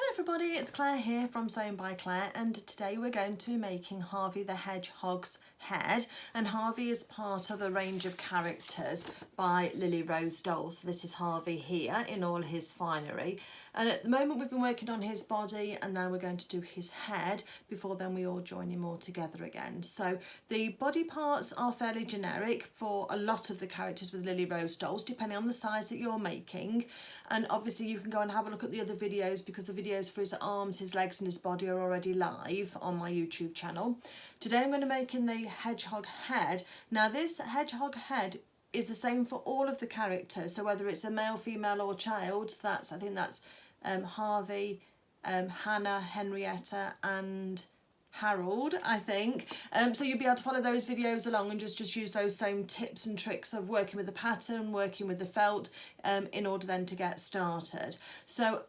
Hello everybody, it's Claire here from Sewn by Claire, and today we're going to be making Harvey the Hedgehog's head. And Harvey is part of a range of characters by Lilly Rose Dolls. So this is Harvey here in all his finery, and at the moment we've been working on his body, and now we're going to do his head before then we all join him all together again. So the body parts are fairly generic for a lot of the characters with Lilly Rose Dolls, depending on the size that you're making. And obviously you can go and have a look at the other videos, because the videos for his arms, his legs and his body are already live on my YouTube channel. Today I'm going to make in the hedgehog head. Now this hedgehog head is the same for all of the characters, so whether it's a male, female or child, I think that's Harvey, Hannah, Henrietta and Harold, I think. So you'll be able to follow those videos along and just use those same tips and tricks of working with the pattern, working with the felt, in order then to get started. So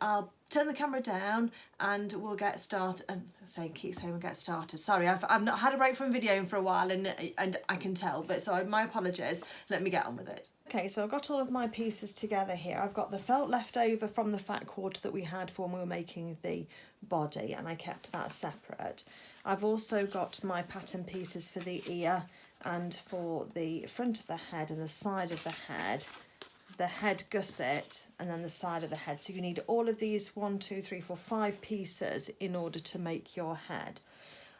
I'll turn the camera down and we'll get started. Keep saying we'll get started. Sorry, I've not had a break from videoing for a while, and I can tell, but so my apologies. Let me get on with it. Okay, so I've got all of my pieces together here. I've got the felt left over from the fat quarter that we had for when we were making the body, and I kept that separate. I've also got my pattern pieces for the ear and for the front of the head and the side of the head gusset, and then the side of the head. So you need all of these 5 pieces in order to make your head.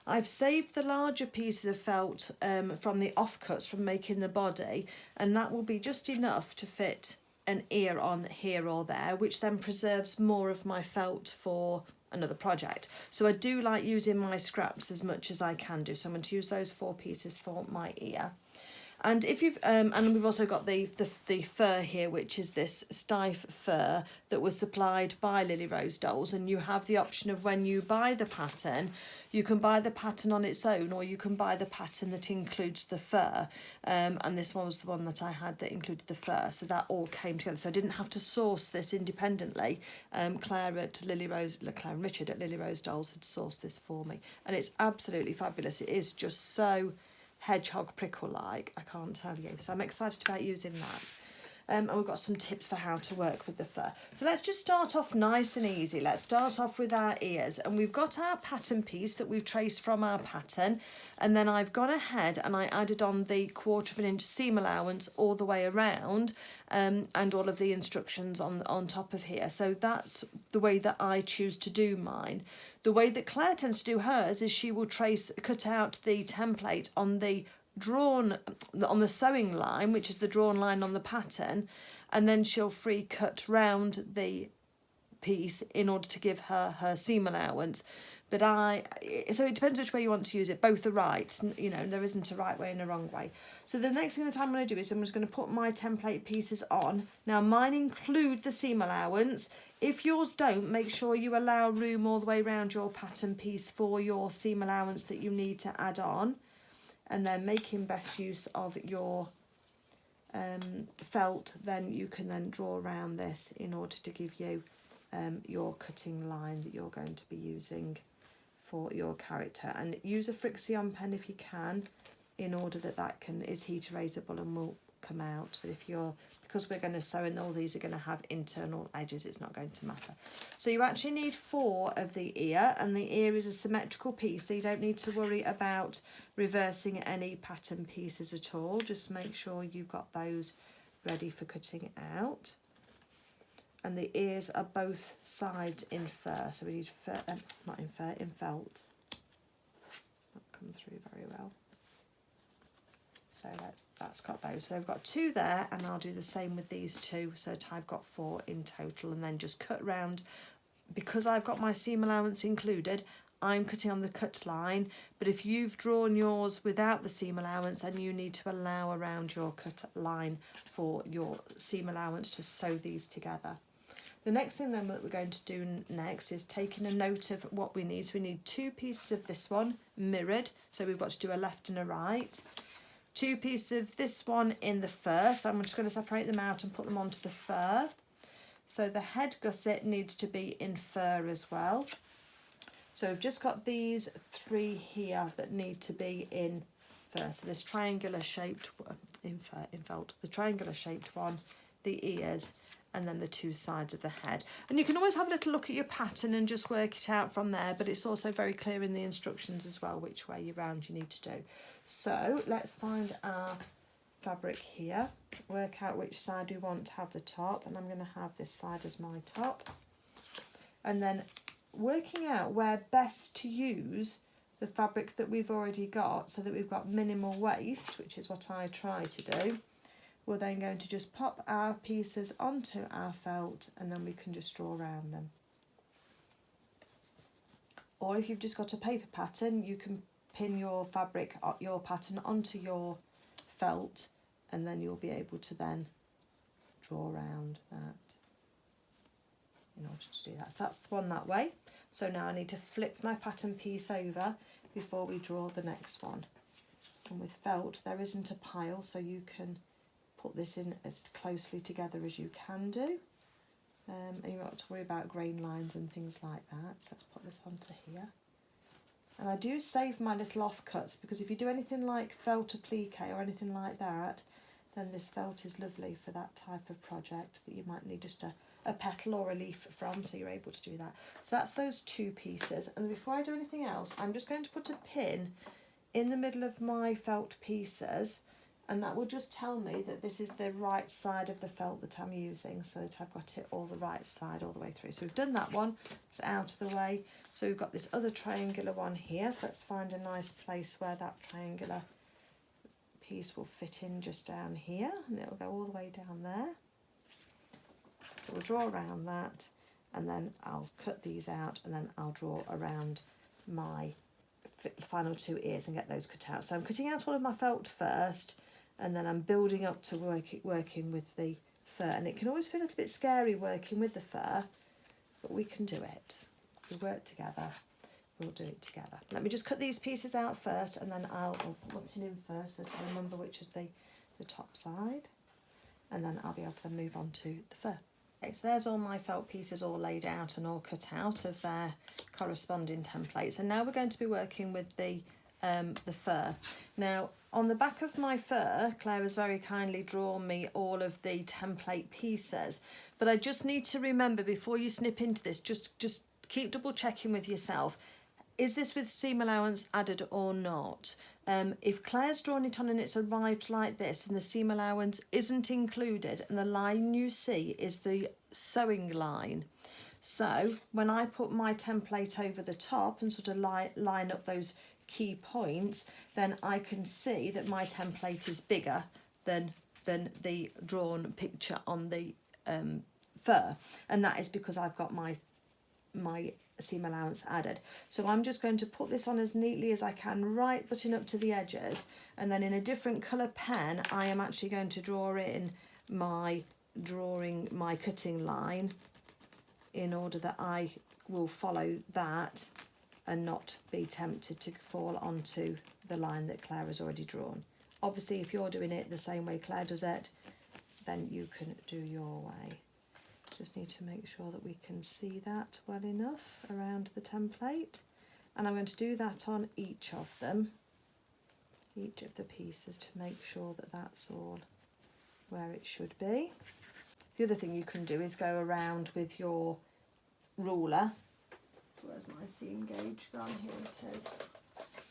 I've saved the larger pieces of felt from the offcuts from making the body, and that will be just enough to fit an ear on here or there, which then preserves more of my felt for another project. So I do like using my scraps as much as I can do, so I'm going to use those 4 pieces for my ear. And if you've and we've also got the fur here, which is this stiff fur that was supplied by Lilly Rose Dolls, and you have the option of, when you buy the pattern, you can buy the pattern on its own, or you can buy the pattern that includes the fur. And this one was the one that I had that included the fur, so that all came together. So I didn't have to source this independently. Claire and Richard at Lilly Rose Dolls had sourced this for me, and it's absolutely fabulous. It is just so hedgehog prickle like, I can't tell you. So I'm excited about using that. And we've got some tips for how to work with the fur. So let's just start off nice and easy. Let's start off with our ears, and we've got our pattern piece that we've traced from our pattern, and then I've gone ahead and I added on the 1/4 inch seam allowance all the way around, and all of the instructions on top of here. So that's the way that I choose to do mine. The way that Claire tends to do hers is she will cut out the template on the sewing line, which is the drawn line on the pattern, and then she'll free cut round the piece in order to give her seam allowance. But so it depends which way you want to use it. Both are right, you know, there isn't a right way and a wrong way. So the next thing that I'm going to do is I'm just going to put my template pieces on. Now mine include the seam allowance. If yours don't, make sure you allow room all the way around your pattern piece for your seam allowance that you need to add on. And then making best use of your felt, then you can then draw around this in order to give you your cutting line that you're going to be using for your character. And use a Frixion pen if you can, in order that is heat erasable and will come out. But because we're going to sew and all these are going to have internal edges, it's not going to matter. So you actually need 4 of the ear, and the ear is a symmetrical piece, so you don't need to worry about reversing any pattern pieces at all. Just make sure you've got those ready for cutting out. And the ears are both sides in fur, so we need fur, in felt. It's not come through very well. So that's got those. So I've got 2 there, and I'll do the same with these 2, so I've got 4 in total, and then just cut round. Because I've got my seam allowance included, I'm cutting on the cut line, but if you've drawn yours without the seam allowance, then you need to allow around your cut line for your seam allowance to sew these together. The next thing then that we're going to do next is taking a note of what we need. So we need 2 pieces of this one mirrored, so we've got to do a left and a right. 2 pieces of this one in the fur, so I'm just going to separate them out and put them onto the fur. So the head gusset needs to be in fur as well. So we've just got these 3 here that need to be in fur. So this triangular shaped in felt, the triangular shaped one, the ears, and then the two sides of the head. And you can always have a little look at your pattern and just work it out from there, but it's also very clear in the instructions as well which way around you need to do. So let's find our fabric here, work out which side we want to have the top, and I'm going to have this side as my top. And then working out where best to use the fabric that we've already got so that we've got minimal waste, which is what I try to do. We're then going to just pop our pieces onto our felt, and then we can just draw around them. Or if you've just got a paper pattern, you can pin your fabric, your pattern onto your felt, and then you'll be able to then draw around that in order to do that. So that's the one that way. So now I need to flip my pattern piece over before we draw the next one. And with felt there isn't a pile, so you can put this in as closely together as you can do. And you don't have to worry about grain lines and things like that. So let's put this onto here. And I do save my little offcuts, because if you do anything like felt applique or anything like that, then this felt is lovely for that type of project that you might need just a petal or a leaf from, so you're able to do that. So that's those two pieces. And before I do anything else, I'm just going to put a pin in the middle of my felt pieces, and that will just tell me that this is the right side of the felt that I'm using, so that I've got it all the right side all the way through. So we've done that one, it's out of the way. So we've got this other triangular one here, so let's find a nice place where that triangular piece will fit in just down here, and it'll go all the way down there. So we'll draw around that, and then I'll cut these out, and then I'll draw around my final two ears and get those cut out. So I'm cutting out all of my felt first, and then I'm building up to working with the fur. And it can always feel a little bit scary working with the fur, but we can do it. If we work together, we'll do it together. Let me just cut these pieces out first, and then I'll put my pin in first so I remember which is the top side, and then I'll be able to then move on to the fur. Okay, so there's all my felt pieces all laid out and all cut out of their corresponding templates, and now we're going to be working with the fur. Now on the back of my fur, Claire has very kindly drawn me all of the template pieces, but I just need to remember before you snip into this, just keep double checking with yourself, is this with seam allowance added or not? If Claire's drawn it on and it's arrived like this and the seam allowance isn't included and the line you see is the sewing line, so when I put my template over the top and sort of line up those key points, then I can see that my template is bigger than the drawn picture on the fur, and that is because I've got my seam allowance added. So I'm just going to put this on as neatly as I can, right button up to the edges, and then in a different colour pen I am actually going to draw in my cutting line in order that I will follow that and not be tempted to fall onto the line that Claire has already drawn. Obviously if you're doing it the same way Claire does it, then you can do your way. Just need to make sure that we can see that well enough around the template, and I'm going to do that on each of them, each of the pieces, to make sure that that's all where it should be. The other thing you can do is go around with your ruler. So where's my seam gauge gone? Here it is.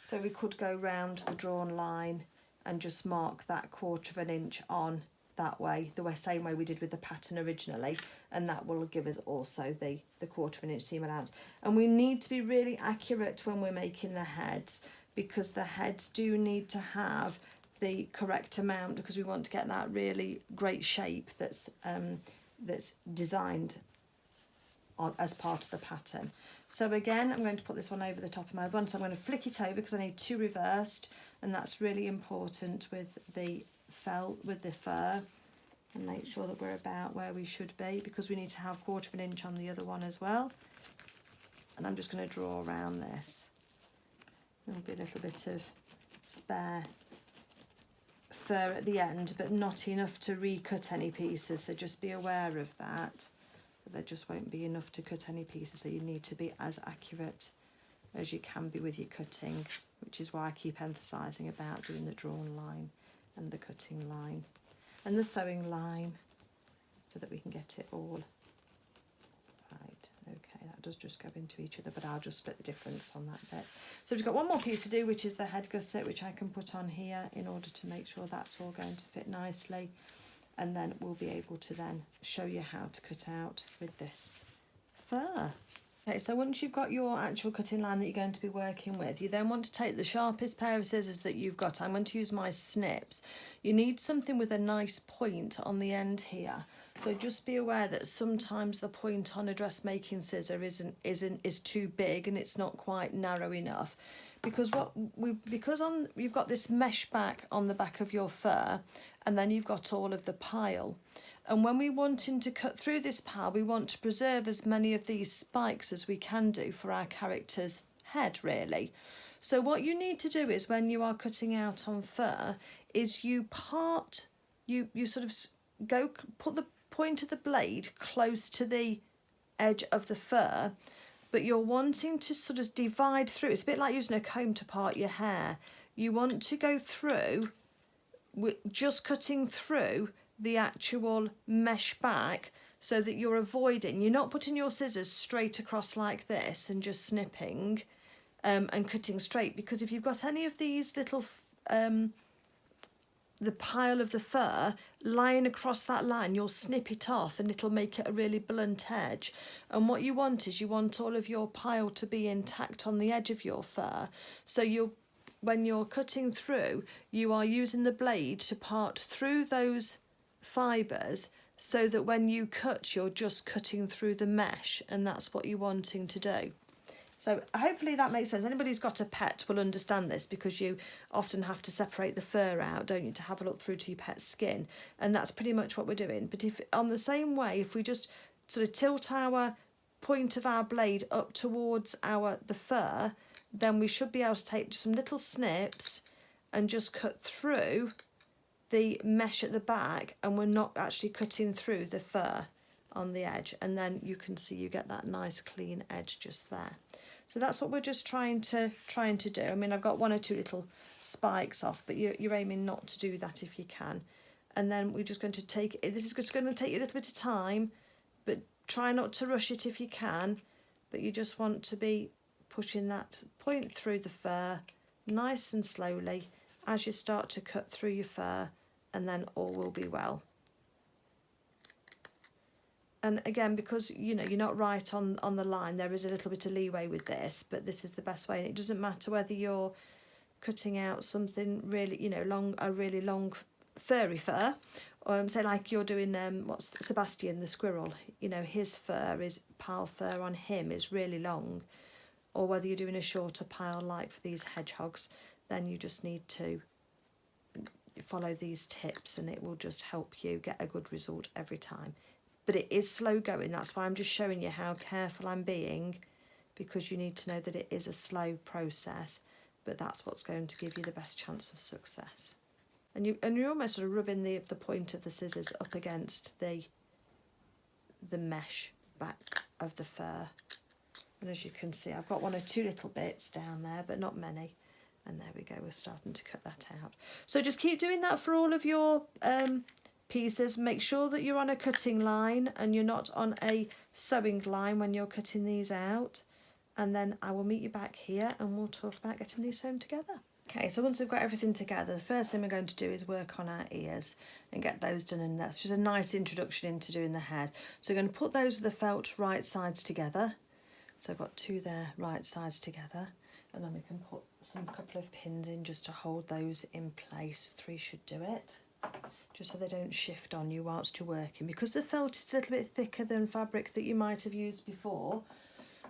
So we could go round the drawn line and just mark that 1/4 of an inch on that way, the same way we did with the pattern originally, and that will give us also the 1/4 of an inch seam allowance. And we need to be really accurate when we're making the heads, because the heads do need to have the correct amount, because we want to get that really great shape that's designed as part of the pattern. So again, I'm going to put this one over the top of my other one, so I'm going to flick it over because I need two reversed, and that's really important with the fur, and make sure that we're about where we should be, because we need to have 1/4 of an inch on the other one as well. And I'm just going to draw around this. There'll be a little bit of spare fur at the end, but not enough to recut any pieces, so just be aware of that. But there just won't be enough to cut any pieces, so you need to be as accurate as you can be with your cutting, which is why I keep emphasising about doing the drawn line and the cutting line and the sewing line so that we can get it all right. Okay, that does just go into each other, but I'll just split the difference on that bit. So we've got one more piece to do, which is the head gusset, which I can put on here in order to make sure that's all going to fit nicely. And then we'll be able to then show you how to cut out with this fur. Okay, so once you've got your actual cutting line that you're going to be working with, you then want to take the sharpest pair of scissors that you've got. I'm going to use my snips. You need something with a nice point on the end here. So just be aware that sometimes the point on a dressmaking scissor is too big and it's not quite narrow enough. Because you've got this mesh back on the back of your fur, and then you've got all of the pile. And when we're wanting to cut through this pile, we want to preserve as many of these spikes as we can do for our character's head, really. So what you need to do is, when you are cutting out on fur, is you sort of put the point of the blade close to the edge of the fur, but you're wanting to sort of divide through. It's a bit like using a comb to part your hair. You want to go through, just cutting through the actual mesh back, so that you're not putting your scissors straight across like this and just snipping and cutting straight, because if you've got any of these little the pile of the fur lying across that line, you'll snip it off and it'll make it a really blunt edge. And what you want is, you want all of your pile to be intact on the edge of your fur. So when you're cutting through, you are using the blade to part through those fibres, so that when you cut, you're just cutting through the mesh, and that's what you're wanting to do. So hopefully that makes sense. Anybody who's got a pet will understand this, because you often have to separate the fur out, don't you, to have a look through to your pet's skin. And that's pretty much what we're doing. But if on the same way, if we just sort of tilt our point of our blade up towards the fur, then we should be able to take some little snips and just cut through the mesh at the back, and we're not actually cutting through the fur on the edge. And then you can see you get that nice clean edge just there. So that's what we're just trying to do. I mean, I've got one or two little spikes off, but you're aiming not to do that if you can. And then we're just going to take it. This is just going to take you a little bit of time, but try not to rush it if you can. But you just want to be pushing that point through the fur nice and slowly as you start to cut through your fur, and then all will be well. And again, because you're not right on the line, there is a little bit of leeway with this, but this is the best way. And it doesn't matter whether you're cutting out something really, a really long furry fur, or say like you're doing Sebastian the squirrel. His pile fur on him is really long, or whether you're doing a shorter pile like for these hedgehogs, then you just need to follow these tips, and it will just help you get a good result every time. But it is slow going. That's why I'm just showing you how careful I'm being, because you need to know that it is a slow process, but that's what's going to give you the best chance of success. And you're almost sort of rubbing the point of the scissors up against the mesh back of the fur. And as you can see, I've got one or two little bits down there, but not many. And there we go, we're starting to cut that out. So just keep doing that for all of your pieces. Make sure that you're on a cutting line and you're not on a sewing line when you're cutting these out. And then I will meet you back here and we'll talk about getting these sewn together. Okay, so once we've got everything together, the first thing we're going to do is work on our ears and get those done, and that's just a nice introduction into doing the head. So we're going to put those with the felt right sides together. So I've got two there, right sides together, and then we can put some couple of pins in just to hold those in place. 3 should do it, just so they don't shift on you whilst you're working. Because the felt is a little bit thicker than fabric that you might have used before,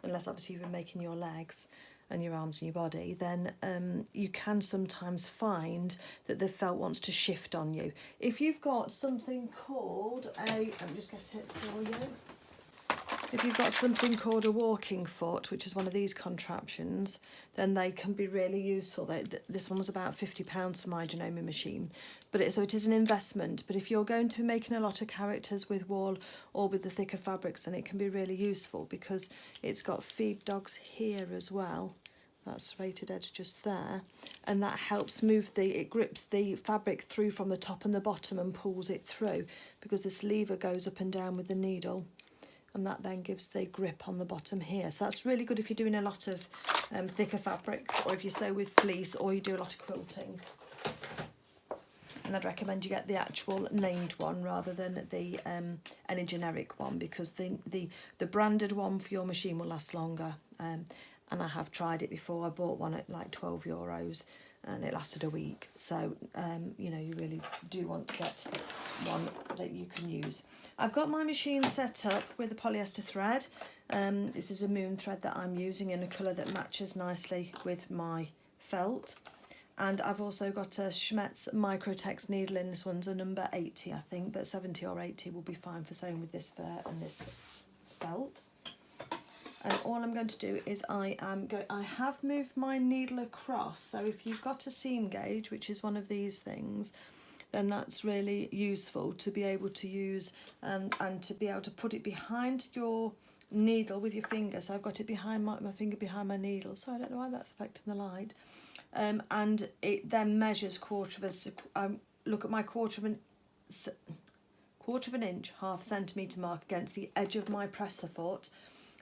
unless obviously you've been making your legs and your arms and your body, then you can sometimes find that the felt wants to shift on you. If you've got something called let me just get it for you. If you've got something called a walking foot, which is one of these contraptions, then they can be really useful. This one was about £50 for my Genoma machine, so it is an investment. But if you're going to be making a lot of characters with wool or with the thicker fabrics, then it can be really useful, because it's got feed dogs here as well, that serrated edge just there, and that helps move it grips the fabric through from the top and the bottom and pulls it through, because this lever goes up and down with the needle, and that then gives the grip on the bottom here. So that's really good if you're doing a lot of thicker fabrics, or if you sew with fleece, or you do a lot of quilting. And I'd recommend you get the actual named one rather than the any generic one, because the branded one for your machine will last longer. And I have tried it before. I bought one at like €12 and it lasted a week. So, you know, you really do want to get one that you can use. I've got my machine set up with a polyester thread. This is a moon thread that I'm using in a colour that matches nicely with my felt. And I've also got a Schmetz Microtex needle in. This one's a number 80, I think, but 70 or 80 will be fine for sewing with this fur and this felt. And all I'm going to do is I have moved my needle across. So if you've got a seam gauge, which is one of these things, then that's really useful to be able to use and to be able to put it behind your needle with your finger. So I've got it behind my finger behind my needle. So I don't know why that's affecting the light. And it then measures look at my quarter of an inch, half centimetre mark against the edge of my presser foot,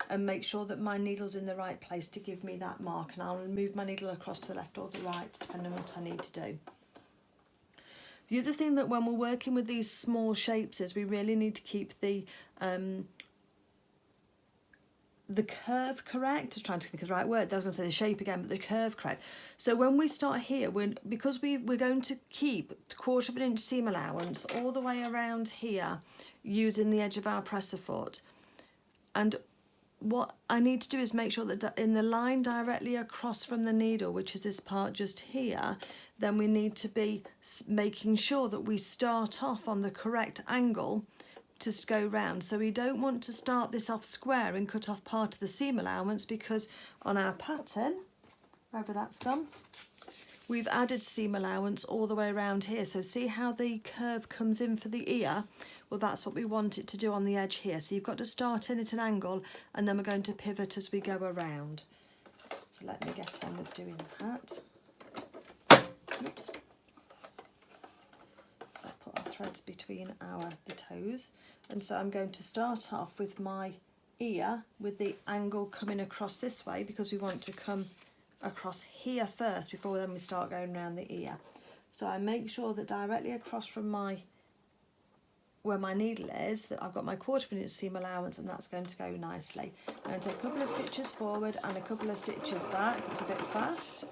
and make sure that my needle's in the right place to give me that mark. And I'll move my needle across to the left or the right, depending on what I need to do. The other thing that when we're working with these small shapes is we really need to keep the curve correct. I was trying to think of the right word. I was going to say the shape again, but the curve correct. So when we start here, because we're going to keep a quarter of an inch seam allowance all the way around here using the edge of our presser foot. And what I need to do is make sure that in the line directly across from the needle, which is this part just here, then we need to be making sure that we start off on the correct angle to go round. So we don't want to start this off square and cut off part of the seam allowance, because on our pattern, wherever that's gone, we've added seam allowance all the way around here. So see how the curve comes in for the ear? Well, that's what we want it to do on the edge here. So you've got to start in at an angle, and then we're going to pivot as we go around. So let me get on with doing that. Oops. Let's put our threads between the toes. And so I'm going to start off with my ear with the angle coming across this way, because we want to come across here first before then we start going around the ear. So I make sure that directly across from where my needle is, that I've got my quarter of an inch seam allowance, and that's going to go nicely. I'm going to take a couple of stitches forward and a couple of stitches back. It's a bit fast.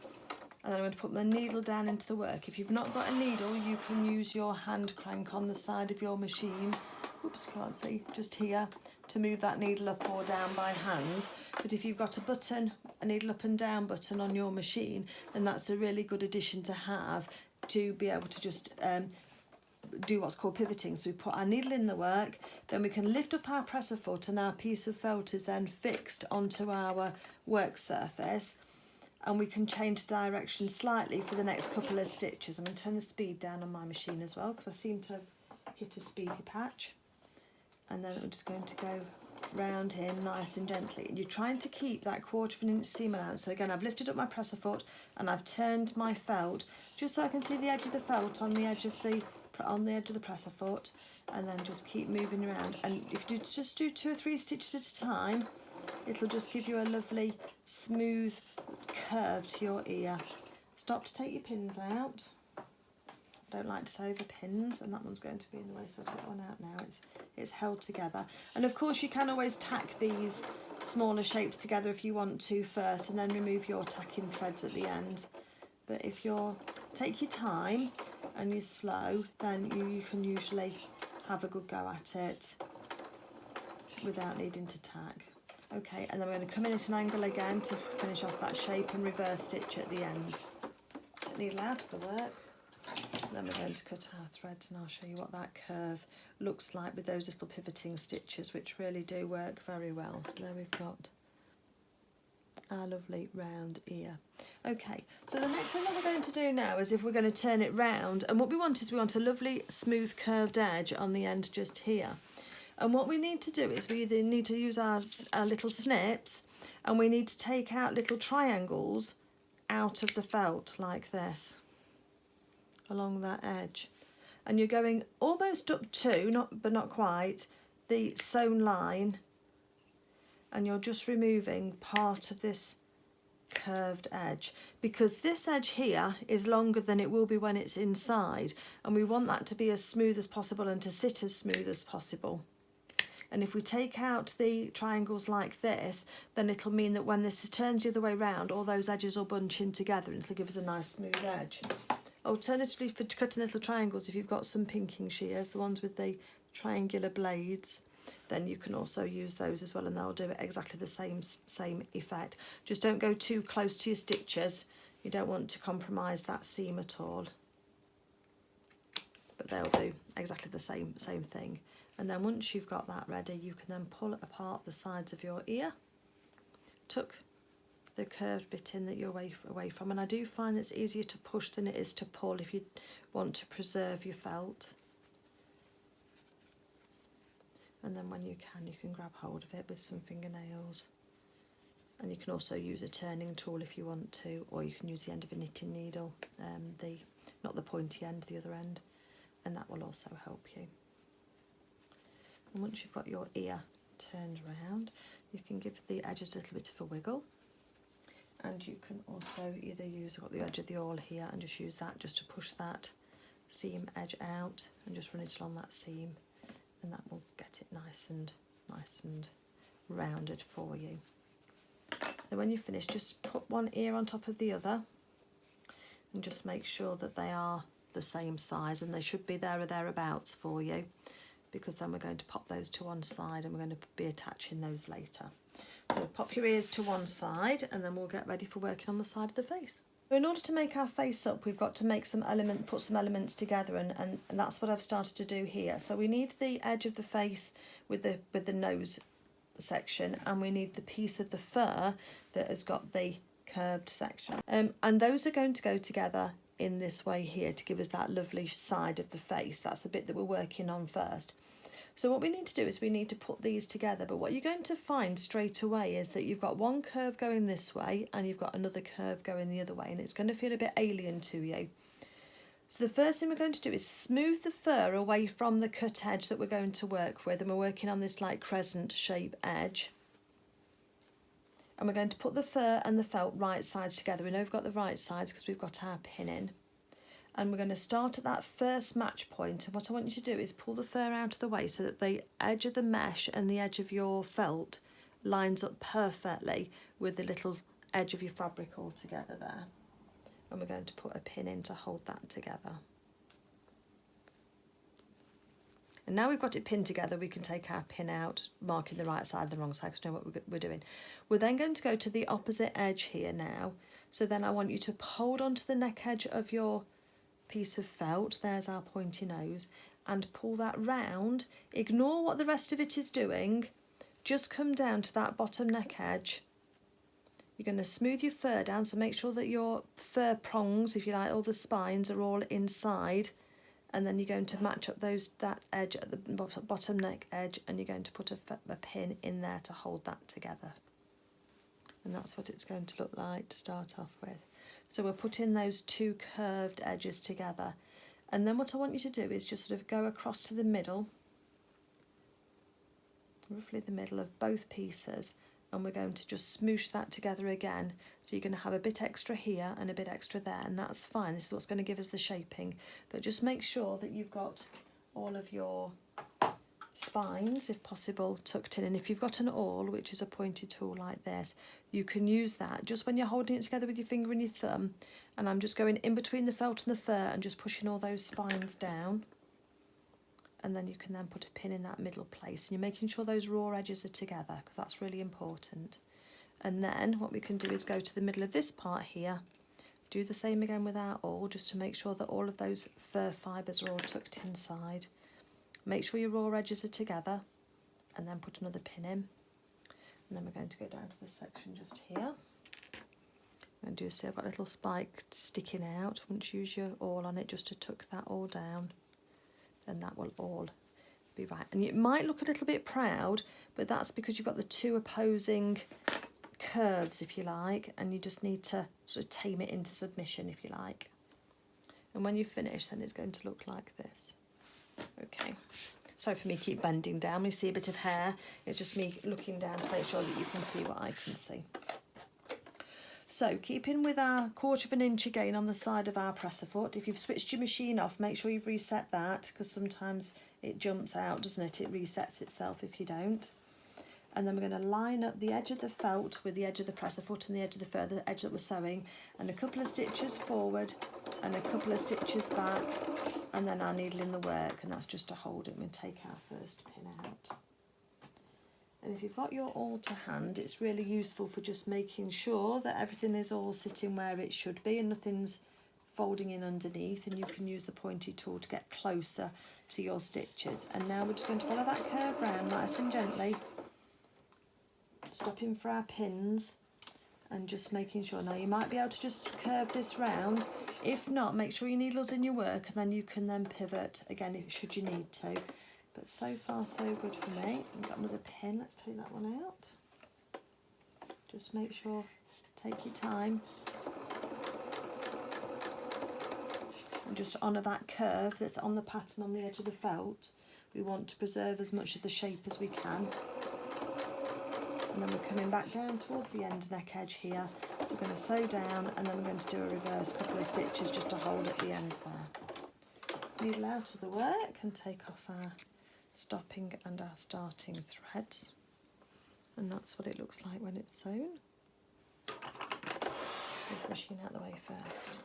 And then I'm going to put my needle down into the work. If you've not got a needle, you can use your hand crank on the side of your machine. Oops, can't see, just here, to move that needle up or down by hand. But if you've got a needle up and down button on your machine, then that's a really good addition to have, to be able to just do what's called pivoting. So we put our needle in the work, then we can lift up our presser foot, and our piece of felt is then fixed onto our work surface, and we can change direction slightly for the next couple of stitches. I'm going to turn the speed down on my machine as well, because I seem to hit a speedy patch. And then I'm just going to go round here nice and gently. And you're trying to keep that quarter of an inch seam allowance. So again, I've lifted up my presser foot and I've turned my felt just so I can see the edge of the felt on the edge of the presser foot, and then just keep moving around. And if you just do 2 or 3 stitches at a time, it'll just give you a lovely smooth curve to your ear. Stop to take your pins out. I don't like to sew over pins, and that one's going to be in the way, so I'll take that one out now. It's held together. And of course you can always tack these smaller shapes together if you want to first, and then remove your tacking threads at the end. But if you take your time and you're slow, then you can usually have a good go at it without needing to tack. Okay, and then we're going to come in at an angle again to finish off that shape, and reverse stitch at the end. Needle out of the work. Then we're going to cut our threads, and I'll show you what that curve looks like with those little pivoting stitches, which really do work very well. So there we've got our lovely round ear. Okay, so the next thing that we're going to do now is if we're going to turn it round, and what we want is we want a lovely smooth curved edge on the end just here. And what we need to do is we either need to use our little snips, and we need to take out little triangles out of the felt like this, along that edge. And you're going almost up to, but not quite, the sewn line, and you're just removing part of this curved edge, because this edge here is longer than it will be when it's inside, and we want that to be as smooth as possible and to sit as smooth as possible. And if we take out the triangles like this, then it'll mean that when this turns the other way round, all those edges will bunch in together and it'll give us a nice smooth edge. Alternatively, for cutting little triangles, if you've got some pinking shears, the ones with the triangular blades, then you can also use those as well, and they'll do exactly the same effect. Just don't go too close to your stitches. You don't want to compromise that seam at all. But they'll do exactly the same thing. And then once you've got that ready, you can then pull apart the sides of your ear, tuck the curved bit in that you're away from. And I do find it's easier to push than it is to pull if you want to preserve your felt. And then when you can grab hold of it with some fingernails. And you can also use a turning tool if you want to, or you can use the end of a knitting needle, not the pointy end, the other end, and that will also help you. And once you've got your ear turned around, you can give the edges a little bit of a wiggle, and you can also either use, I've got the edge of the awl here, and just use that just to push that seam edge out and just run it along that seam, and that will get it nice and rounded for you. Then when you finish, just put one ear on top of the other and just make sure that they are the same size, and they should be there or thereabouts for you, because then we're going to pop those to one side and we're going to be attaching those later. So pop your ears to one side, and then we'll get ready for working on the side of the face. So in order to make our face up, we've got to make put some elements together, and that's what I've started to do here. So we need the edge of the face with the nose section, and we need the piece of the fur that has got the curved section. And those are going to go together in this way here to give us that lovely side of the face. That's the bit that we're working on first. So what we need to do is we need to put these together, but what you're going to find straight away is that you've got one curve going this way and you've got another curve going the other way, and it's going to feel a bit alien to you. So the first thing we're going to do is smooth the fur away from the cut edge that we're going to work with, and we're working on this like crescent shape edge. And we're going to put the fur and the felt right sides together. We know we've got the right sides because we've got our pin in. And we're going to start at that first match point, and what I want you to do is pull the fur out of the way so that the edge of the mesh and the edge of your felt lines up perfectly with the little edge of your fabric all together there. And we're going to put a pin in to hold that together. And now we've got it pinned together, we can take our pin out, marking the right side and the wrong side, because we know what we're doing. We're then going to go to the opposite edge here now. So then I want you to hold onto the neck edge of your piece of felt, there's our pointy nose, and pull that round. Ignore what the rest of it is doing, just come down to that bottom neck edge. You're going to smooth your fur down, so make sure that your fur prongs, if you like, all the spines are all inside, and then you're going to match up that edge at the bottom neck edge, and you're going to put a pin in there to hold that together. And that's what it's going to look like to start off with. So we're putting those two curved edges together, and then what I want you to do is just sort of go across to the middle, roughly the middle of both pieces, and we're going to just smoosh that together again. So you're going to have a bit extra here and a bit extra there, and that's fine. This is what's going to give us the shaping, but just make sure that you've got all of your spines, if possible, tucked in. And if you've got an awl, which is a pointed tool like this, you can use that just when you're holding it together with your finger and your thumb, and I'm just going in between the felt and the fur and just pushing all those spines down, and then you can then put a pin in that middle place, and you're making sure those raw edges are together, because that's really important. And then what we can do is go to the middle of this part here, do the same again with our awl, just to make sure that all of those fur fibres are all tucked inside. Make sure your raw edges are together, and then put another pin in. And then we're going to go down to this section just here. And do see I've got a little spike sticking out. Once you use your awl on it just to tuck that all down, then that will all be right. And it might look a little bit proud, but that's because you've got the two opposing curves, if you like, and you just need to sort of tame it into submission, if you like. And when you finish, then it's going to look like this. Okay. Sorry for me keep bending down. When you see a bit of hair, it's just me looking down to make sure that you can see what I can see. So keeping with our 1/4 of an inch again on the side of our presser foot. If you've switched your machine off, make sure you've reset that, because sometimes it jumps out, doesn't it? It resets itself if you don't. And then we're going to line up the edge of the felt with the edge of the presser foot and the edge of the further edge that we're sewing, and a couple of stitches forward and a couple of stitches back, and then our needle in the work, and that's just to hold it and take our first pin out. And if you've got your awl to hand, it's really useful for just making sure that everything is all sitting where it should be and nothing's folding in underneath, and you can use the pointy tool to get closer to your stitches. And now we're just going to follow that curve round nice and gently, stopping for our pins and just making sure. Now you might be able to just curve this round. If not, make sure your needle's in your work, and then you can then pivot again if should you need to. But so far so good for me. I've got another pin, let's take that one out. Just make sure, take your time. And just honour that curve that's on the pattern on the edge of the felt. We want to preserve as much of the shape as we can. And then we're coming back down towards the end neck edge here. So we're going to sew down, and then we're going to do a reverse couple of stitches just to hold at the end there. Needle out of the work and take off our stopping and our starting threads. And that's what it looks like when it's sewn. Get the machine out of the way first.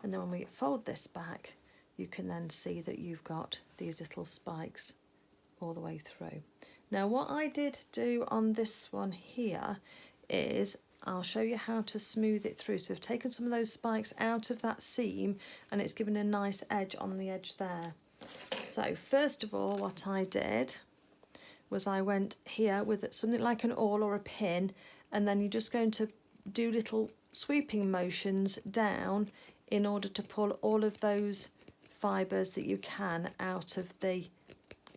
And then when we fold this back, you can then see that you've got these little spikes all the way through. Now what I did do on this one here is I'll show you how to smooth it through. So I've taken some of those spikes out of that seam, and it's given a nice edge on the edge there. So first of all, what I did was I went here with something like an awl or a pin, and then you're just going to do little sweeping motions down in order to pull all of those fibres that you can out of the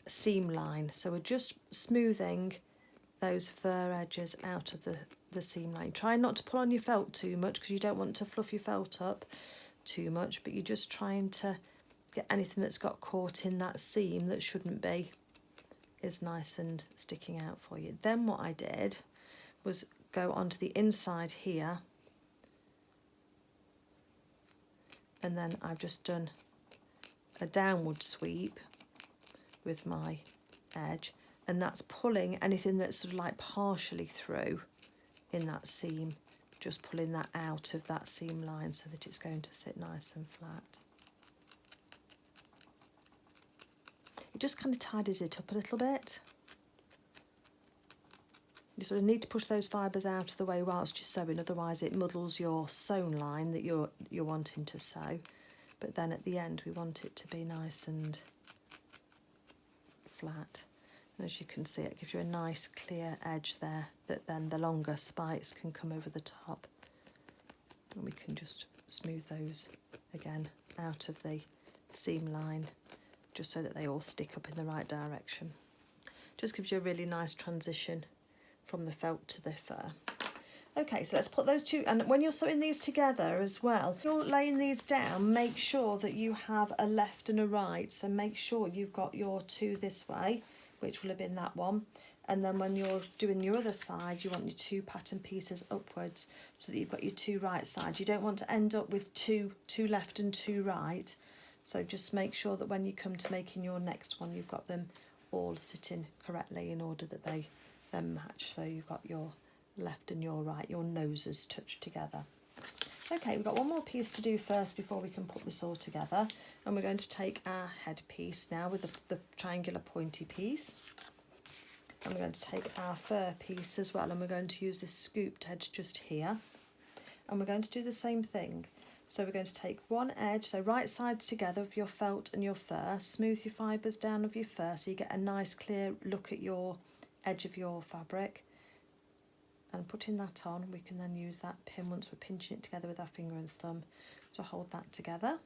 seam line. So we're just smoothing those fur edges out of the seam line. Try not to pull on your felt too much, because you don't want to fluff your felt up too much, but you're just trying to get anything that's got caught in that seam that shouldn't be is nice and sticking out for you. Then what I did was go onto the inside here, and then I've just done a downward sweep with my edge, and that's pulling anything that's sort of like partially through in that seam, just pulling that out of that seam line so that it's going to sit nice and flat. It just kind of tidies it up a little bit. You sort of need to push those fibres out of the way whilst you're sewing, otherwise it muddles your sewn line that you're wanting to sew. But then at the end we want it to be nice and flat. And as you can see, it gives you a nice clear edge there that then the longer spikes can come over the top. And we can just smooth those again out of the seam line, just so that they all stick up in the right direction. Just gives you a really nice transition from the felt to the fur. Okay, so let's put those two, and when you're sewing these together as well, you're laying these down, make sure that you have a left and a right. So make sure you've got your two this way, which will have been that one. And then when you're doing your other side, you want your two pattern pieces upwards so that you've got your two right sides. You don't want to end up with two left and two right. So just make sure that when you come to making your next one, you've got them all sitting correctly in order that they then match. So you've got your left and your right, your noses touch together. Okay, we've got one more piece to do first before we can put this all together. And we're going to take our head piece now with the triangular pointy piece. And we're going to take our fur piece as well, and we're going to use this scooped edge just here. And we're going to do the same thing. So we're going to take one edge, so right sides together of your felt and your fur, smooth your fibres down of your fur so you get a nice clear look at your edge of your fabric. And putting that on, we can then use that pin once we're pinching it together with our finger and thumb to hold that together.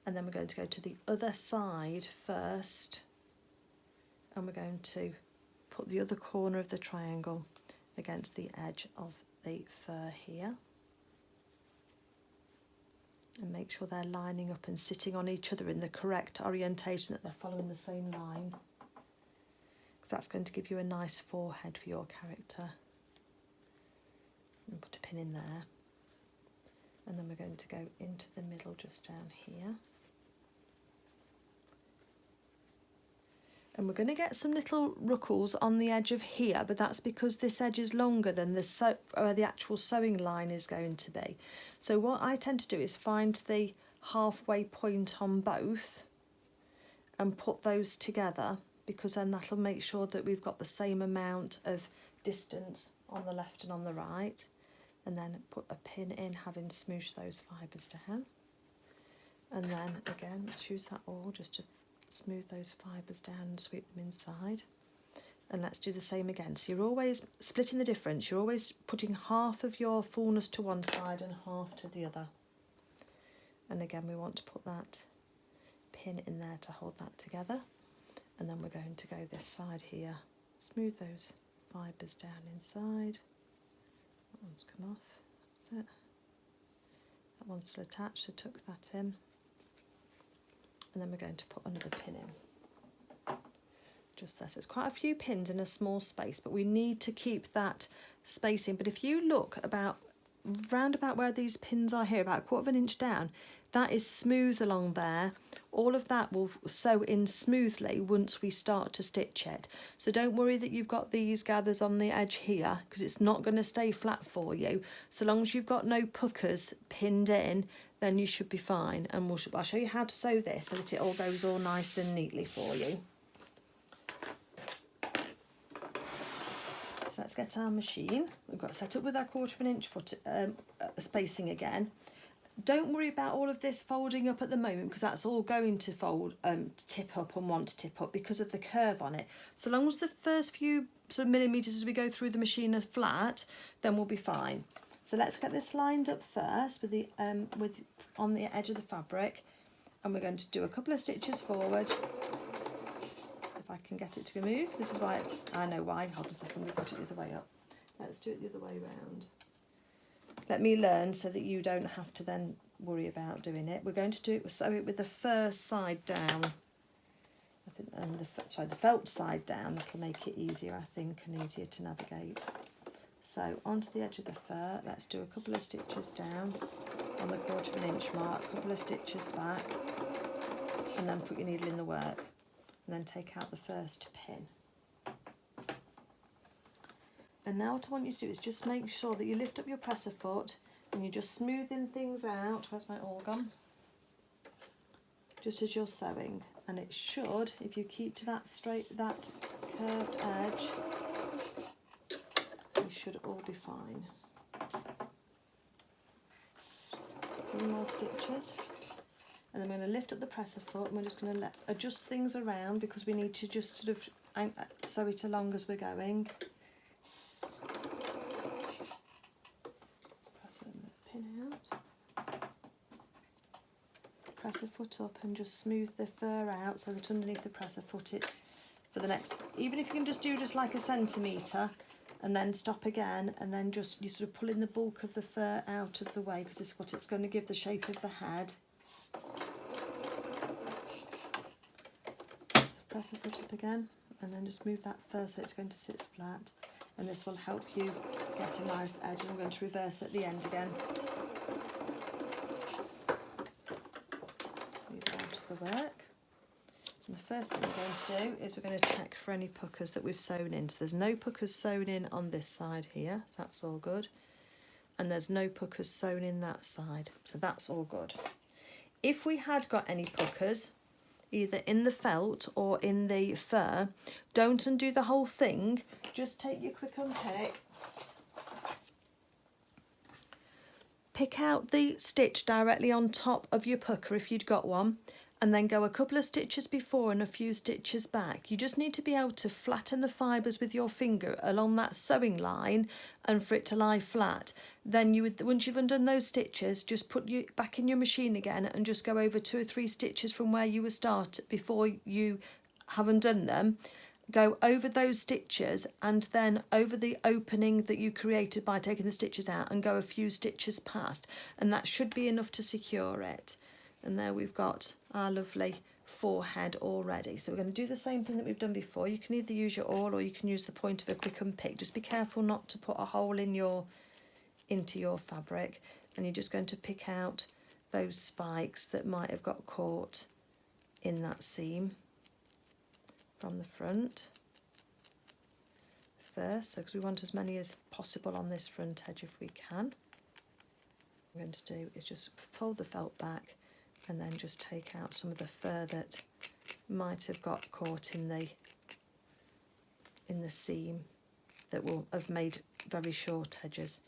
And then we're going to go to the other side first and we're going to put the other corner of the triangle against the edge of the fur here, and make sure they're lining up and sitting on each other in the correct orientation, that they're following the same line, because that's going to give you a nice forehead for your character. And put a pin in there, and then we're going to go into the middle just down here, and we're going to get some little ruckles on the edge of here, but that's because this edge is longer than the actual sewing line is going to be. So what I tend to do is find the halfway point on both and put those together, because then that'll make sure that we've got the same amount of distance on the left and on the right. And then put a pin in, having smooshed those fibres down. And then again, let's use that awl just to smooth those fibres down and sweep them inside. And let's do the same again. So you're always splitting the difference. You're always putting half of your fullness to one side and half to the other. And again, we want to put that pin in there to hold that together. And then we're going to go this side here. Smooth those fibres down inside. That one's come off, that's it. That one's still attached, so tuck that in. And then we're going to put another pin in. Just there. So it's quite a few pins in a small space, but we need to keep that spacing. But if you look round about where these pins are here, about 1/4 inch down, that is smooth along there. All of that will sew in smoothly once we start to stitch it. So don't worry that you've got these gathers on the edge here, because it's not going to stay flat for you. So long as you've got no puckers pinned in, then you should be fine. And I'll show you how to sew this so that it all goes all nice and neatly for you. So let's get our machine. We've got set up with our 1/4 inch foot spacing again. Don't worry about all of this folding up at the moment, because that's all going to tip up and want to tip up because of the curve on it. So long as the first few sort of millimetres as we go through the machine are flat, then we'll be fine. So let's get this lined up first with on the edge of the fabric, and we're going to do a couple of stitches forward. If I can get it to move, this is why I know why. Hold on a second, we've got it the other way up. Let's do it the other way round. Let me learn so that you don't have to then worry about doing it. We're going to sew it with the fur side down. I think, and the felt side down. That'll make it easier, I think, and easier to navigate. So onto the edge of the fur, let's do a couple of stitches down on the 1/4 inch mark, a couple of stitches back, and then put your needle in the work, and then take out the first pin. And now what I want you to do is just make sure that you lift up your presser foot and you're just smoothing things out. Where's my awl gone? Just as you're sewing. And it should, if you keep to that curved edge, you should all be fine. A few more stitches. And then I'm going to lift up the presser foot and we're just going to adjust things around, because we need to just sort of sew it along as we're going. Press the foot up and just smooth the fur out so that underneath the presser foot it's for the next, even if you can just do just like a centimetre and then stop again, and then just you sort of pulling the bulk of the fur out of the way, because it's what it's going to give the shape of the head. So press the foot up again and then just move that fur so it's going to sit flat, and this will help you get a nice edge. I'm going to reverse at the end again. The work. And the first thing we're going to do is we're going to check for any puckers that we've sewn in. So there's no puckers sewn in on this side here, so that's all good. And there's no puckers sewn in that side, so that's all good. If we had got any puckers, either in the felt or in the fur, don't undo the whole thing, just take your quick unpick. Pick out the stitch directly on top of your pucker if you'd got one, and then go a couple of stitches before and a few stitches back. You just need to be able to flatten the fibres with your finger along that sewing line and for it to lie flat. Then you would, once you've undone those stitches, just put you back in your machine again and just go over 2 or 3 stitches from where you were started before you have undone them. go over those stitches and then over the opening that you created by taking the stitches out, and go a few stitches past, and that should be enough to secure it. And there we've got our lovely forehead already. So we're going to do the same thing that we've done before. You can either use your awl or you can use the point of a quick unpick. Just be careful not to put a hole in into your fabric, and you're just going to pick out those spikes that might have got caught in that seam from the front first, because we want as many as possible on this front edge if we can. What I'm going to do is just fold the felt back and then just take out some of the fur that might have got caught in the seam that will have made very short edges.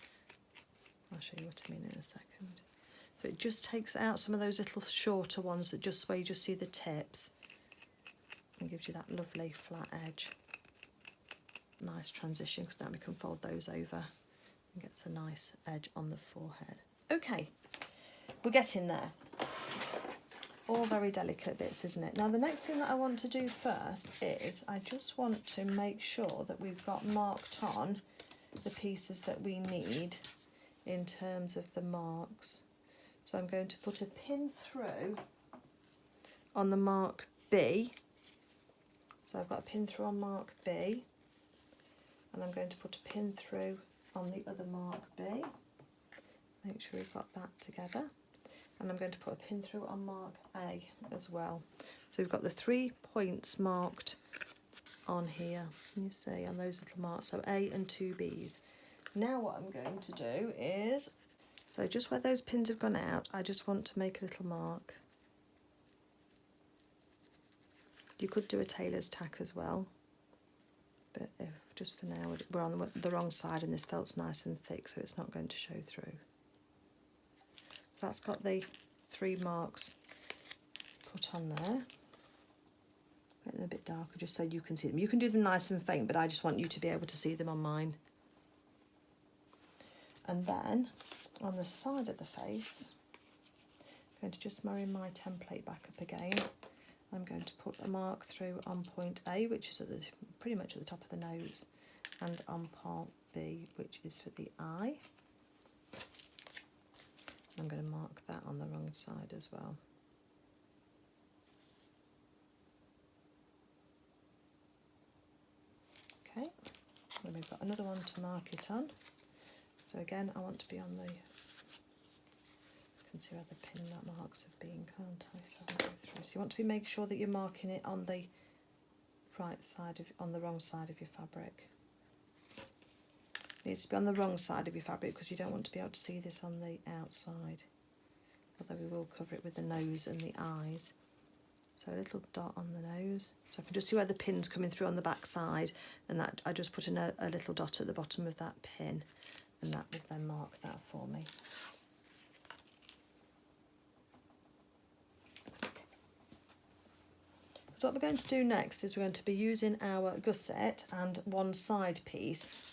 I'll show you what I mean in a second. So it just takes out some of those little shorter ones that just where you just see the tips, and gives you that lovely flat edge. Nice transition, because now we can fold those over and gets a nice edge on the forehead. Okay, we're getting there. All very delicate bits, isn't it? Now the next thing that I want to do first is I just want to make sure that we've got marked on the pieces that we need in terms of the marks. So I'm going to put a pin through on the mark B. So I've got a pin through on mark B, and I'm going to put a pin through on the other mark B. Make sure we've got that together. And I'm going to put a pin through on mark A as well. So we've got the 3 points marked on here. Can you see on those little marks? So A and 2 Bs. Now what I'm going to do is, so just where those pins have gone out, I just want to make a little mark. You could do a tailor's tack as well, but just for now we're on the wrong side and this felt's nice and thick, so it's not going to show through. So that's got the 3 marks put on there. Make them a bit darker just so you can see them. You can do them nice and faint, but I just want you to be able to see them on mine. And then on the side of the face, I'm going to just marry my template back up again. I'm going to put a mark through on point A, which is pretty much at the top of the nose, and on part B, which is for the eye. I'm going to mark that on the wrong side as well. Okay, and we've got another one to mark it on. So again, I want to be on the, you can see where the pin that marks have been, can't I? So I'll go through. So you want to make sure that you're marking it on the right side on the wrong side of your fabric. It needs to be on the wrong side of your fabric because you don't want to be able to see this on the outside. Although we will cover it with the nose and the eyes. So a little dot on the nose. So I can just see where the pin's coming through on the back side, and that I just put in a little dot at the bottom of that pin, and that will then mark that for me. So what we're going to do next is we're going to be using our gusset and one side piece.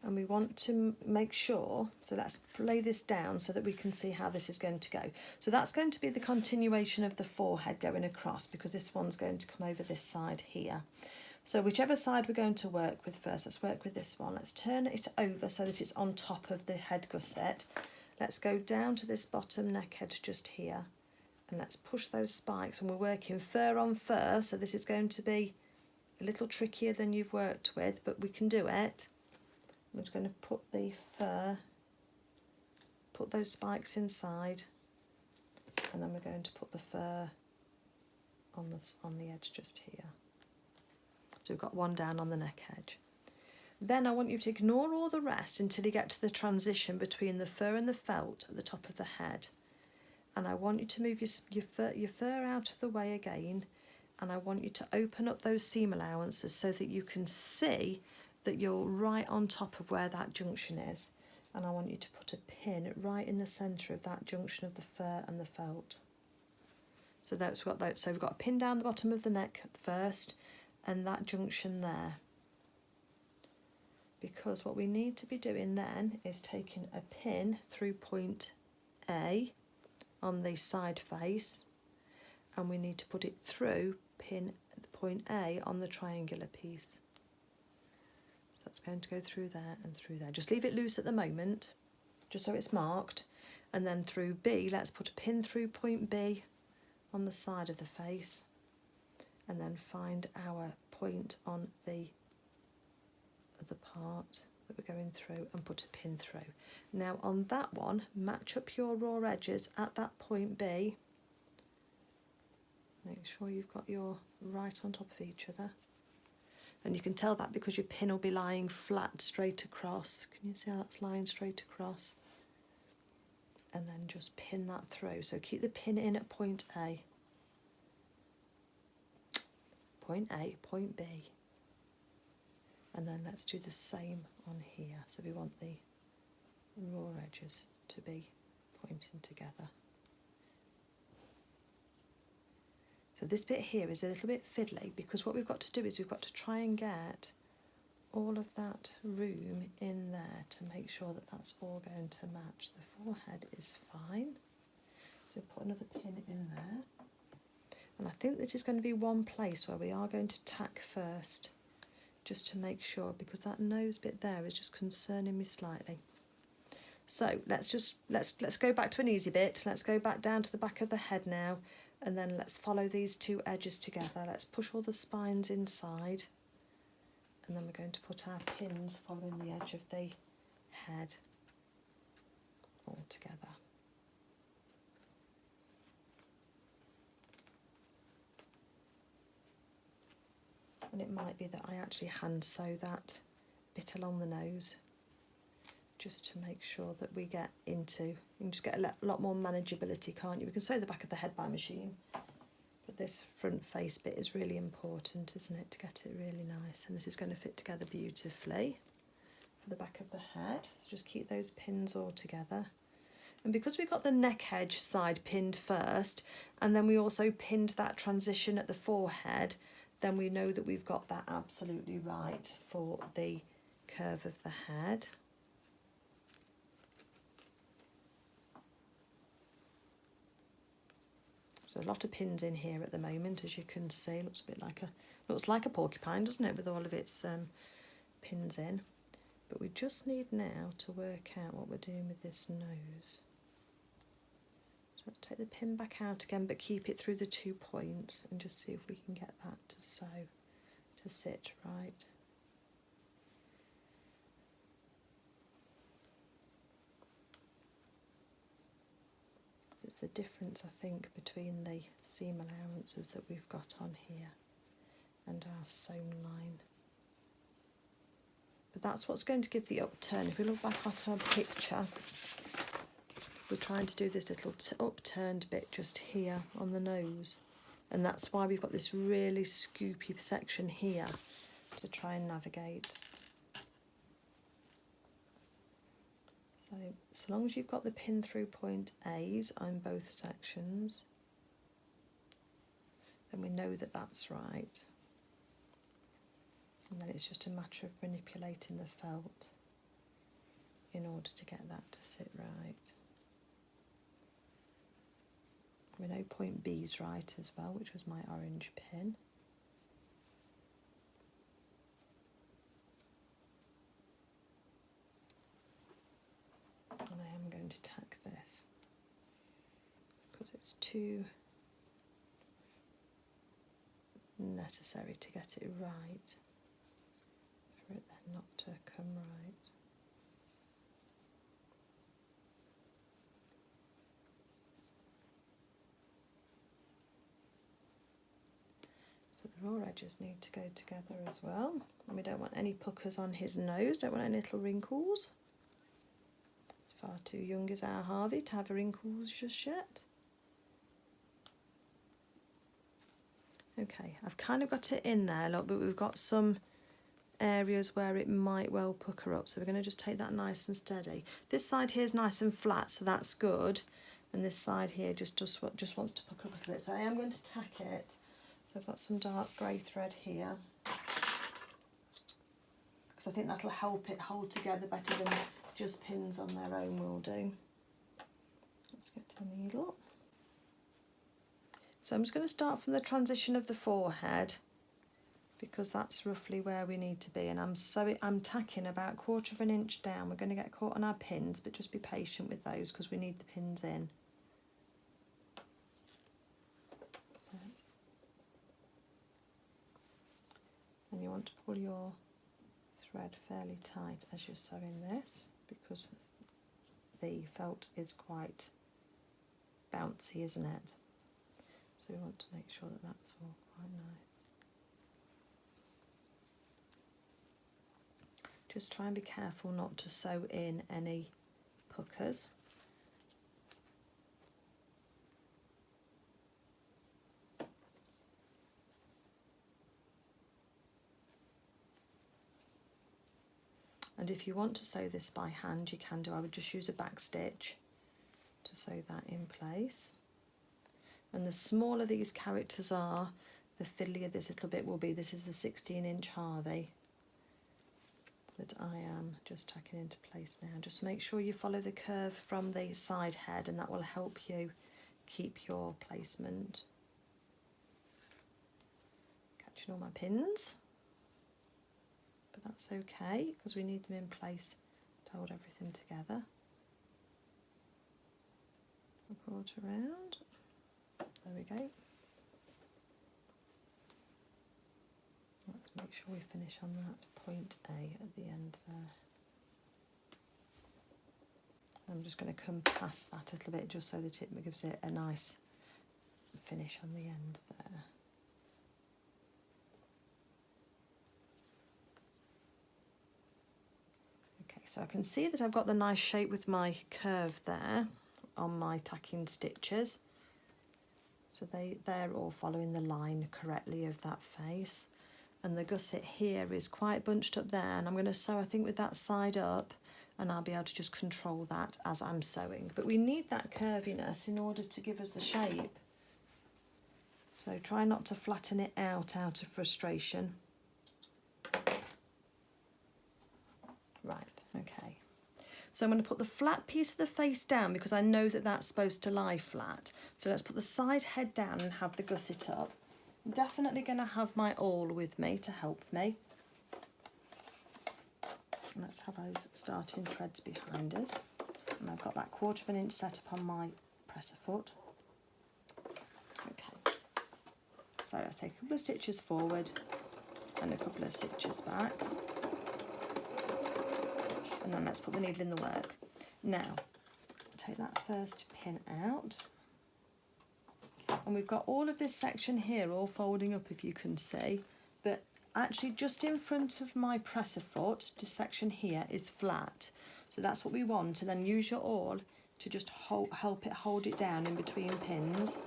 And we want to make sure, so let's lay this down so that we can see how this is going to go. So that's going to be the continuation of the forehead going across, because this one's going to come over this side here. So whichever side we're going to work with first, let's work with this one. Let's turn it over so that it's on top of the head gusset. Let's go down to this bottom neck edge just here, and let's push those spikes, and we're working fur on fur, so this is going to be a little trickier than you've worked with, but we can do it. I'm just going to put the fur, put those spikes inside, and then we're going to put the fur on the edge just here. So we've got one down on the neck edge. Then I want you to ignore all the rest until you get to the transition between the fur and the felt at the top of the head. And I want you to move your fur out of the way again, and I want you to open up those seam allowances so that you can see that you're right on top of where that junction is, and I want you to put a pin right in the centre of that junction of the fur and the felt. So that's what that. So we've got a pin down the bottom of the neck first, and that junction there. Because what we need to be doing then is taking a pin through point A on the side face, and we need to put it through pin point A on the triangular piece. So that's going to go through there and through there. Just leave it loose at the moment, just so it's marked, and then through B, let's put a pin through point B on the side of the face, and then find our point on the other part that we're going through and put a pin through. Now on that one, match up your raw edges at that point B. Make sure you've got your right on top of each other. And you can tell that because your pin will be lying flat straight across. Can you see how that's lying straight across? And then just pin that through. So keep the pin in at point A. Point A, point B. And then let's do the same on here. So we want the raw edges to be pointing together. So this bit here is a little bit fiddly because what we've got to do is we've got to try and get all of that room in there to make sure that that's all going to match. The forehead is fine. So put another pin in there. And I think this is going to be one place where we are going to tack first, just to make sure, because that nose bit there is just concerning me slightly. So let's go back to an easy bit. Let's go back down to the back of the head now, and then let's follow these two edges together. Let's push all the spines inside, and then we're going to put our pins following the edge of the head all together. And it might be that I actually hand sew that bit along the nose, just to make sure that we get into, you can just get a lot more manageability, can't you? We can sew the back of the head by machine, but this front face bit is really important, isn't it, to get it really nice. And this is going to fit together beautifully for the back of the head. So just keep those pins all together. And because we've got the neck edge side pinned first, and then we also pinned that transition at the forehead, then we know that we've got that absolutely right for the curve of the head. So a lot of pins in here at the moment, as you can see. Looks a bit like a porcupine, doesn't it, with all of its pins in. But we just need now to work out what we're doing with this nose. So let's take the pin back out again, but keep it through the 2 points, and just see if we can get that to sit right. So it's the difference, I think, between the seam allowances that we've got on here and our sewn line. But that's what's going to give the upturn. If we look back at our picture, we're trying to do this little upturned bit just here on the nose, and that's why we've got this really scoopy section here to try and navigate. So long as you've got the pin through point A's on both sections, then we know that that's right. And then it's just a matter of manipulating the felt in order to get that to sit right. We know point B's right as well, which was my orange pin. And I am going to tack this because it's too necessary to get it right for it then not to come right. So the raw edges need to go together as well, and we don't want any puckers on his nose, don't want any little wrinkles. It's far too young is our Harvey to have wrinkles just yet. Okay, I've kind of got it in there, look, but we've got some areas where it might well pucker up, so we're going to just take that nice and steady. This side here is nice and flat, so that's good, and this side here just wants to pucker up a little bit, so I am going to tack it. So I've got some dark grey thread here, because I think that'll help it hold together better than just pins on their own will do. Let's get to the needle. So I'm just going to start from the transition of the forehead, because that's roughly where we need to be, and I'm tacking about 1/4 of an inch down. We're going to get caught on our pins, but just be patient with those because we need the pins in. So, and you want to pull your thread fairly tight as you're sewing this, because the felt is quite bouncy, isn't it? So we want to make sure that that's all quite nice. Just try and be careful not to sew in any puckers. And if you want to sew this by hand, you can do. I would just use a back stitch to sew that in place. And the smaller these characters are, the fiddlier this little bit will be. This is the 16-inch Harvey that I am just tacking into place now. Just make sure you follow the curve from the side head, and that will help you keep your placement. Catching all my pins, but that's okay because we need them in place to hold everything together. A 1/4 round. There we go. Let's make sure we finish on that point A at the end there. I'm just going to come past that a little bit just so that it gives it a nice finish on the end there. Okay, so I can see that I've got the nice shape with my curve there on my tacking stitches. So they're all following the line correctly of that face. And the gusset here is quite bunched up there, and I'm going to sew, I think, with that side up, and I'll be able to just control that as I'm sewing. But we need that curviness in order to give us the shape. So try not to flatten it out of frustration. Right, okay. So I'm going to put the flat piece of the face down because I know that that's supposed to lie flat. So let's put the side head down and have the gusset up. I'm definitely going to have my awl with me to help me. And let's have those starting threads behind us. And I've got that 1/4 of an inch set up on my presser foot. Okay. So let's take a couple of stitches forward and a couple of stitches back. And then let's put the needle in the work. Now, take that first pin out. And we've got all of this section here all folding up, if you can see, but actually just in front of my presser foot, this section here is flat. So that's what we want, and then use your awl to just help it hold it down in between pins.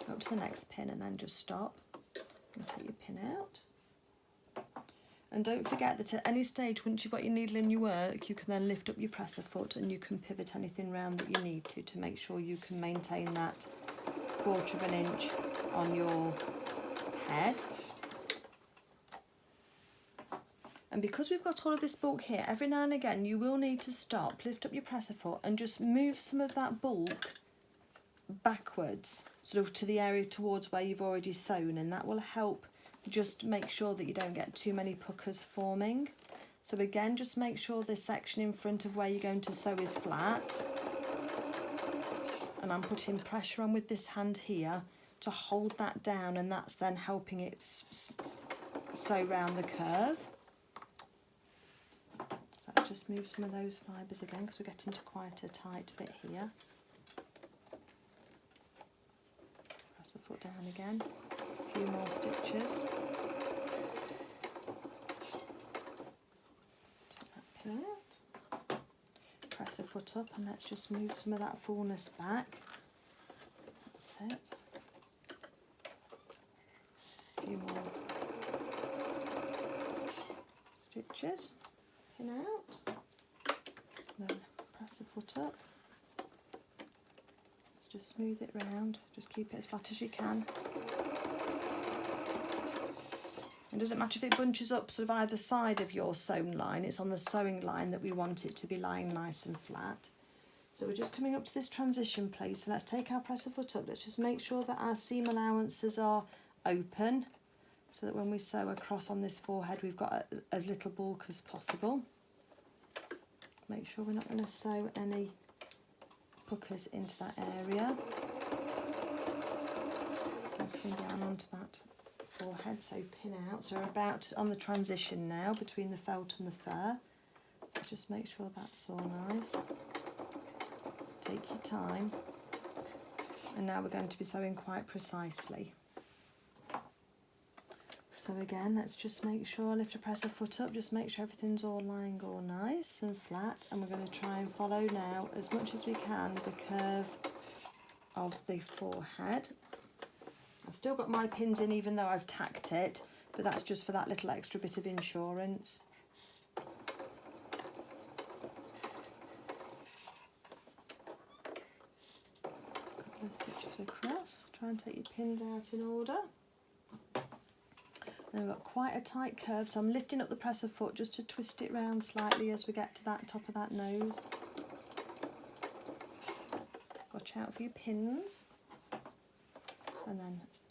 Up to the next pin and then just stop and take your pin out. And don't forget that at any stage, once you've got your needle in your work, you can then lift up your presser foot and you can pivot anything round that you need to make sure you can maintain that 1/4 of an inch on your head. And because we've got all of this bulk here, every now and again you will need to stop, lift up your presser foot and just move some of that bulk backwards, sort of to the area towards where you've already sewn, and that will help just make sure that you don't get too many puckers forming. So again, just make sure this section in front of where you're going to sew is flat. And I'm putting pressure on with this hand here to hold that down, and that's then helping it sew round the curve. So I'll just move some of those fibres again because we're getting to quite a tight bit here. Press the foot down again. A few more stitches. Take that pin out. Press the foot up and let's just move some of that fullness back. That's it. A few more stitches. Pin out. Then press the foot up. Let's just smooth it round. Just keep it as flat as you can. It doesn't matter if it bunches up sort of either side of your sewn line, it's on the sewing line that we want it to be lying nice and flat. So we're just coming up to this transition place. So let's take our presser foot up. Let's just make sure that our seam allowances are open, so that when we sew across on this forehead, we've got as little bulk as possible. Make sure we're not going to sew any puckers into that area. Looking down onto that forehead, so pin out. So we're about on the transition now between the felt and the fur. Just make sure that's all nice. Take your time. And now we're going to be sewing quite precisely. So again, let's just make sure, lift a presser foot up, just make sure everything's all lying all nice and flat. And we're going to try and follow now, as much as we can, the curve of the forehead. I've still got my pins in even though I've tacked it, but that's just for that little extra bit of insurance. Couple of stitches across, try and take your pins out in order. Then we've got quite a tight curve, so I'm lifting up the presser foot just to twist it round slightly as we get to that top of that nose. Watch out for your pins. And then it's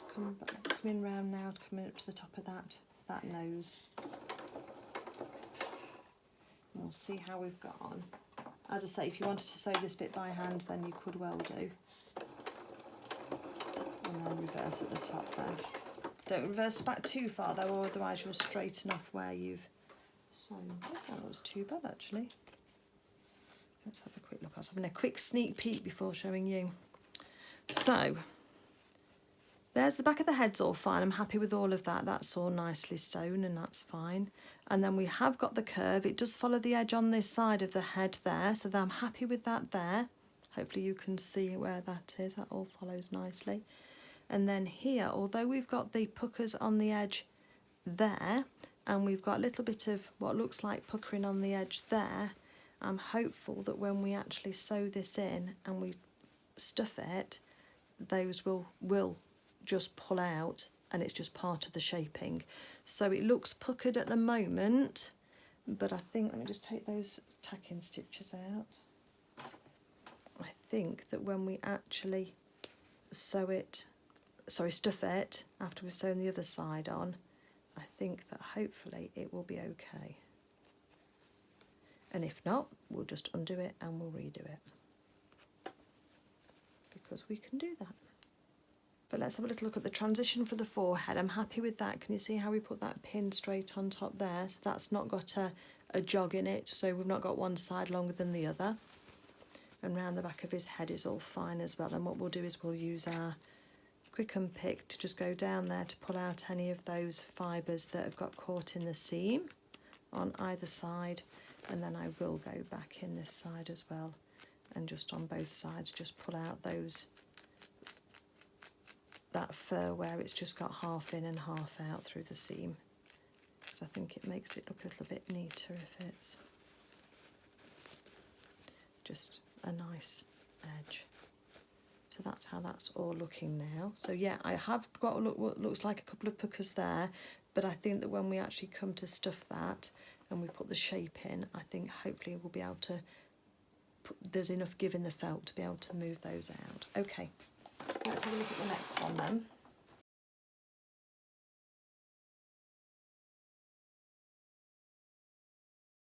coming round now, coming up to the top of that nose. And we'll see how we've got on. As I say, if you wanted to sew this bit by hand, then you could well do. And then reverse at the top there. Don't reverse back too far though, or otherwise you'll straighten off where you've sewn. Oh, that was too bad actually. Let's have a quick look. I was having a quick sneak peek before showing you. So, there's the back of the head's all fine. I'm happy with all of that. That's all nicely sewn and that's fine. And then we have got the curve. It does follow the edge on this side of the head there, so I'm happy with that there. Hopefully you can see where that is. That all follows nicely. And then here, although we've got the puckers on the edge there, and we've got a little bit of what looks like puckering on the edge there, I'm hopeful that when we actually sew this in and we stuff it, those will just pull out and it's just part of the shaping. So it looks puckered at the moment, but I think, let me just take those tacking stitches out. I think that when we actually stuff it after we've sewn the other side on, I think that hopefully it will be okay. And if not, we'll just undo it and we'll redo it, because we can do that. But let's have a little look at the transition for the forehead. I'm happy with that. Can you see how we put that pin straight on top there? So that's not got a jog in it, so we've not got one side longer than the other. And round the back of his head is all fine as well. And what we'll do is we'll use our quick unpick to just go down there to pull out any of those fibres that have got caught in the seam on either side. And then I will go back in this side as well, and just on both sides just pull out that fur where it's just got half in and half out through the seam, because I think it makes it look a little bit neater if it's just a nice edge. So that's how that's all looking now. So yeah, I have got what looks like a couple of puckers there, but I think that when we actually come to stuff that and we put the shape in, I think hopefully we'll be able to there's enough give in the felt to be able to move those out. Okay, let's have a look at the next one then.